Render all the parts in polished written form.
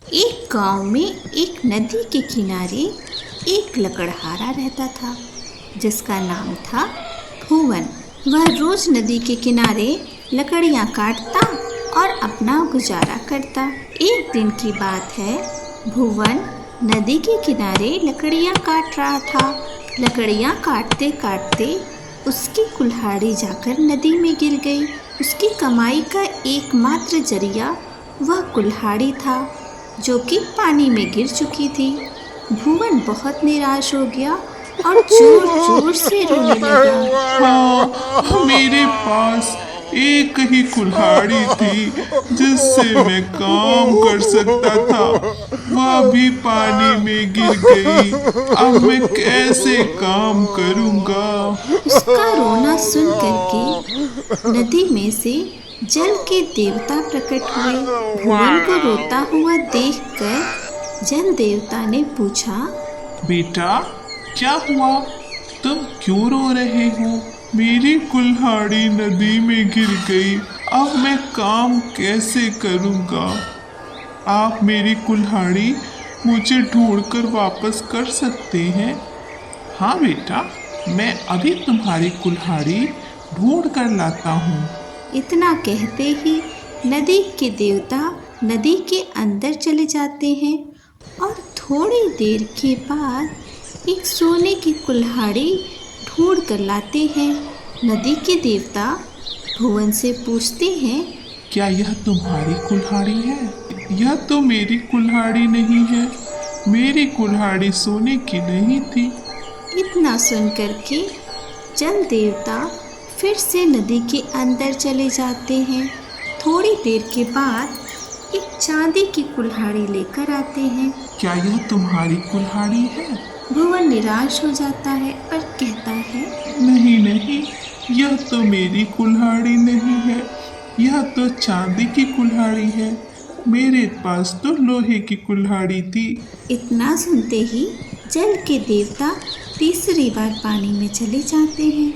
एक गांव में एक नदी के किनारे एक लकड़हारा रहता था जिसका नाम था भुवन। वह रोज नदी के किनारे लकड़ियां काटता और अपना गुजारा करता। एक दिन की बात है, भुवन नदी के किनारे लकड़ियां काट रहा था। लकड़ियां काटते काटते उसकी कुल्हाड़ी जाकर नदी में गिर गई। उसकी कमाई का एकमात्र जरिया वह कुल्हाड़ी था जो कि पानी में गिर चुकी थी। भुवन बहुत निराश हो गया और जोर जोर से रोने लगा। हाँ, मेरे पास एक ही कुल्हाड़ी थी जिससे मैं काम कर सकता था, वह भी पानी में गिर गई। अब मैं कैसे काम करूँगा? उसका रोना सुन करके नदी में से जल के देवता प्रकट हुए। भुवन को रोता हुआ देखकर जल देवता ने पूछा, बेटा, क्या हुआ? तुम क्यों रो रहे हो? मेरी कुल्हाड़ी नदी में गिर गई, अब मैं काम कैसे करूँगा? आप मेरी कुल्हाड़ी मुझे ढूंढकर वापस कर सकते हैं? हाँ बेटा, मैं अभी तुम्हारी कुल्हाड़ी ढूंढ कर लाता हूँ। इतना कहते ही नदी के देवता नदी के अंदर चले जाते हैं और थोड़ी देर के बाद एक सोने की कुल्हाड़ी ढूंढ कर लाते हैं। नदी के देवता भुवन से पूछते हैं, क्या यह तुम्हारी कुल्हाड़ी है? यह तो मेरी कुल्हाड़ी नहीं है, मेरी कुल्हाड़ी सोने की नहीं थी। इतना सुन करके जल देवता फिर से नदी के अंदर चले जाते हैं। थोड़ी देर के बाद एक चांदी की कुल्हाड़ी लेकर आते हैं। क्या यह तुम्हारी कुल्हाड़ी है? भुवन निराश हो जाता है और कहता है, नहीं नहीं, यह तो मेरी कुल्हाड़ी नहीं है, यह तो चांदी की कुल्हाड़ी है। मेरे पास तो लोहे की कुल्हाड़ी थी। इतना सुनते ही जल के देवता तीसरी बार पानी में चले जाते हैं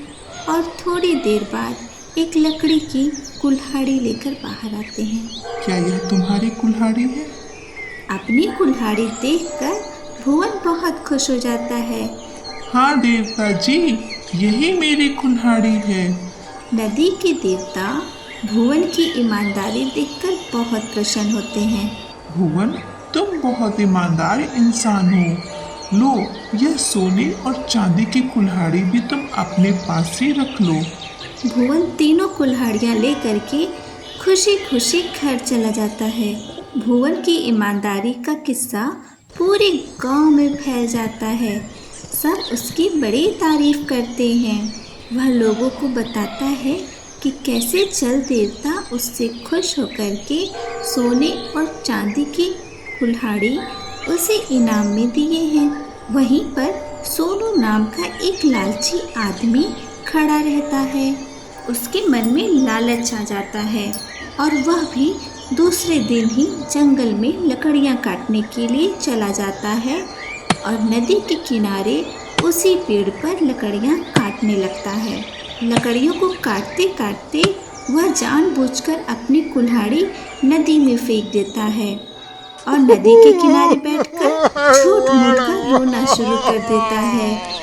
और थोड़ी देर बाद एक लकड़ी की कुल्हाड़ी लेकर बाहर आते हैं। क्या यह तुम्हारी कुल्हाड़ी है? अपनी कुल्हाड़ी देखकर भुवन बहुत खुश हो जाता है। हाँ देवता जी, यही मेरी कुल्हाड़ी है। नदी के देवता भुवन की ईमानदारी देखकर बहुत प्रसन्न होते हैं। भुवन, तुम बहुत ईमानदार इंसान हो। लो, यह सोने और चांदी की कुल्हाड़ी भी तुम अपने पास ही रख लो। भुवन तीनों कुल्हाड़ियाँ लेकर के खुशी खुशी घर चला जाता है। भुवन की ईमानदारी का किस्सा पूरे गांव में फैल जाता है। सब उसकी बड़ी तारीफ करते हैं। वह लोगों को बताता है कि कैसे जल देवता उससे खुश होकर के सोने और चांदी की कुल्हाड़ी उसे इनाम में दिए हैं। वहीं पर सोनू नाम का एक लालची आदमी खड़ा रहता है। उसके मन में लालच आ जाता है और वह भी दूसरे दिन ही जंगल में लकड़ियां काटने के लिए चला जाता है और नदी के किनारे उसी पेड़ पर लकड़ियां काटने लगता है। लकड़ियों को काटते काटते वह जानबूझकर अपनी कुल्हाड़ी नदी में फेंक देता है और नदी के किनारे बैठकर झूठ मूठ कर रोना शुरू कर देता है।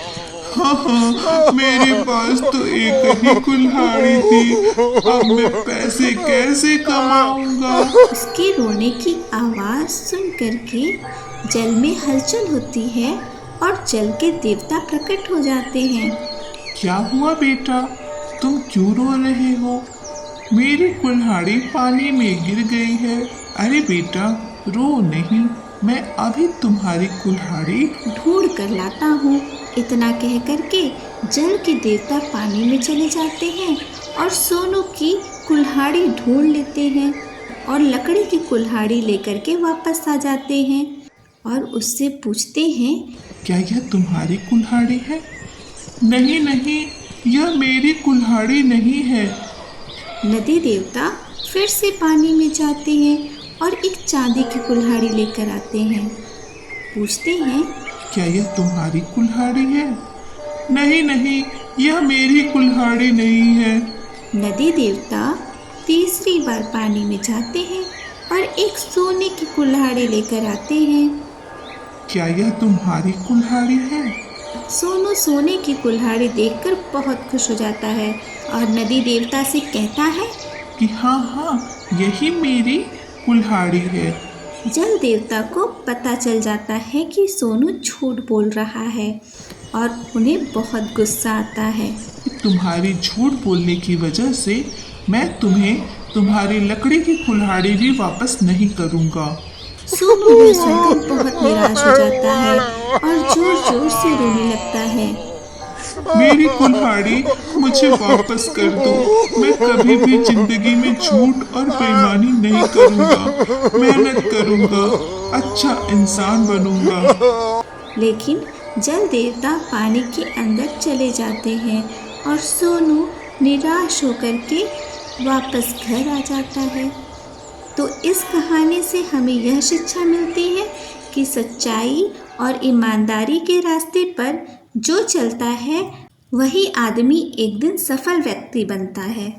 हाँ, मेरे पास तो एक ही कुल्हाड़ी थी, अब मैं पैसे कैसे कमाऊंगा? उसके रोने की आवाज़ सुन करके जल में हलचल होती है और जल के देवता प्रकट हो जाते हैं। क्या हुआ बेटा, तुम क्यों रो रहे हो? मेरी कुल्हाड़ी पानी में गिर गई है। अरे बेटा, रो नहीं, मैं अभी तुम्हारी कुल्हाड़ी ढूंढ कर लाता हूँ। इतना कह करके जल के देवता पानी में चले जाते हैं और सोनू की कुल्हाड़ी ढूंढ लेते हैं और लकड़ी की कुल्हाड़ी लेकर के वापस आ जाते हैं और उससे पूछते हैं, क्या यह तुम्हारी कुल्हाड़ी है? नहीं नहीं, यह मेरी कुल्हाड़ी नहीं है। नदी देवता फिर से पानी में जाते हैं और एक चांदी की कुल्हाड़ी लेकर आते हैं। पूछते हैं, क्या यह तुम्हारी कुल्हाड़ी है? नहीं नहीं, यह मेरी कुल्हाड़ी नहीं है। नदी देवता तीसरी बार पानी में जाते हैं और एक सोने की कुल्हाड़ी लेकर आते हैं। क्या यह तुम्हारी कुल्हाड़ी है? सोनू सोने की कुल्हाड़ी देखकर बहुत खुश हो जाता है और नदी देवता से कहता है कि हाँ हाँ, यही मेरी कुल्हाड़ी है। जल देवता को पता चल जाता है कि सोनू झूठ बोल रहा है और उन्हें बहुत गुस्सा आता है। तुम्हारी झूठ बोलने की वजह से मैं तुम्हें तुम्हारी लकड़ी की कुल्हाड़ी भी वापस नहीं करूँगा। सोनू यह सुनकर बहुत निराश हो जाता है और जोर जोर से रोने लगता है। मेरी कुल्हाड़ी मुझे वापस कर दो। मैं कभी भी जिंदगी में झूठ और बेईमानी नहीं करूँगा। मेहनत करूँगा, अच्छा इंसान बनूँगा। लेकिन जल देवता पानी के अंदर चले जाते हैं और सोनू निराश होकर के वापस घर आ जाता है। तो इस कहानी से हमें यह शिक्षा मिलती है कि सच्चाई और ईमानदारी के रास्ते पर जो चलता है वही आदमी एक दिन सफल व्यक्ति बनता है।